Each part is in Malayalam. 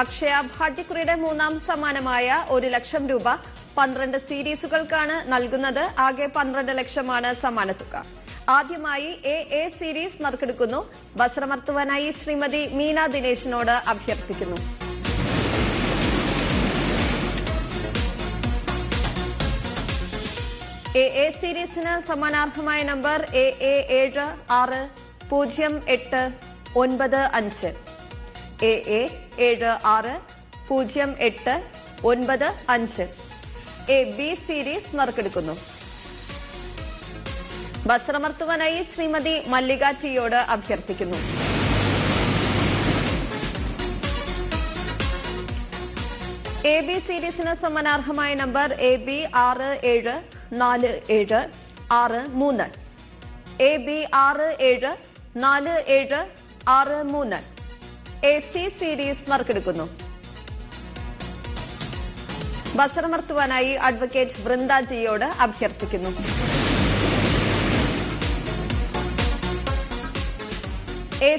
അക്ഷയ ഭാഗ്യക്കുറിയുടെ മൂന്നാം സമ്മാനമായ 1 ലക്ഷം രൂപ 12 സീരീസുകൾക്കാണ് നൽകുന്നത്. ആകെ 12 ലക്ഷമാണ് സമ്മാനത്തുക. ആദ്യമായി എ സീരീസ് നറുക്കെടുക്കുന്നു. വസ്ത്രമർത്തുവാനായി ശ്രീമതി മീന ദിനേശിനോട് അഭ്യർത്ഥിക്കുന്നു. എ സീരീസിന് സമ്മാനാർഹമായ number AA760895. AA760895. B series നറുക്കെടുക്കുന്നു. വസ്ത്രമർത്തുവാനായി ശ്രീമതി മല്ലിക ടിയോട് അഭ്യർത്ഥിക്കുന്നു. ബി സീരീസിന് സമ്മാനാർഹമായ number AB674763. AB674763. C series നറുക്കെടുക്കുന്നു. വസ്ത്രമർത്തുവാനായി അഡ്വക്കേറ്റ് വൃന്ദാജിയോട് അഭ്യർത്ഥിക്കുന്നു.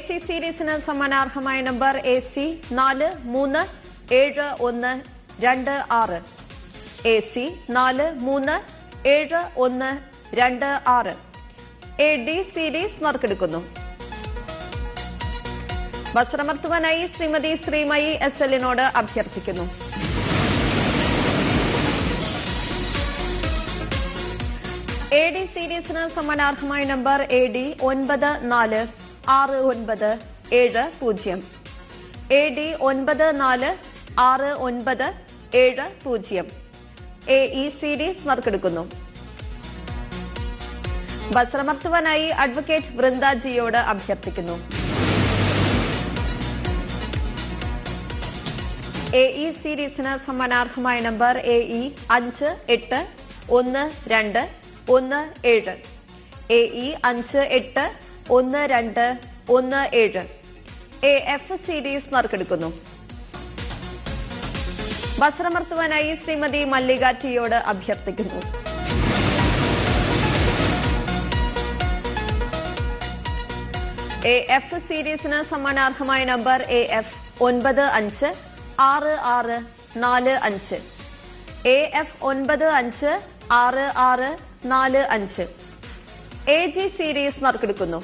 സി സീരീസിന് സമ്മാനാർഹമായ number AC437126. AC437126. D series നറുക്കെടുക്കുന്നു. വസ്ത്രമർത്തുവാനായി ശ്രീമതി ശ്രീമയി SLനോട് അഭ്യർത്ഥിക്കുന്നു. ഡി സീരീസിന് സമ്മാനാർഹമായ നമ്പർ AD946970. AD946970. ഈ സീരീസ് നറുക്കെടുക്കുന്നു. വസ്ത്രമർത്തുവാനായി അഡ്വക്കേറ്റ് വൃന്ദാജിയോട് അഭ്യർത്ഥിക്കുന്നു. ഈ സീരീസിന് സമ്മാനാർഹമായ number AE581217. AE581217. F series നറുക്കെടുക്കുന്നു. വസ്ത്രമർത്തുവാനായി ശ്രീമതി മല്ലിക ടിയോട് അഭ്യർത്ഥിക്കുന്നു. എഫ് സീരീസിന് സമ്മാനാർഹമായ number AF956645. AF956645. G series നറുക്കെടുക്കുന്നു.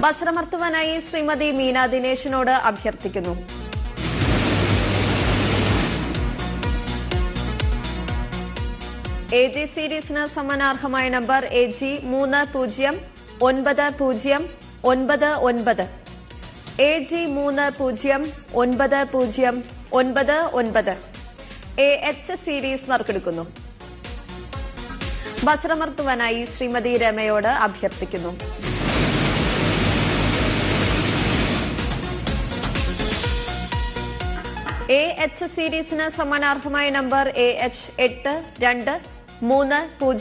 വസ്ത്രമർത്തുവാനായി ശ്രീമതി മീന ദിനേശിനോട് അഭ്യർത്ഥിക്കുന്നു. ജി സീരീസിന് സമ്മാനാർഹമായ number AG309099. AG309099. H series നറുക്കെടുക്കുന്നു. വസ്ത്രമർത്തുവാനായി ശ്രീമതി രമയോട് അഭ്യർത്ഥിക്കുന്നു. എച്ച് സീരീസിന് സമ്മാനാർഹമായ നമ്പർ AH8230.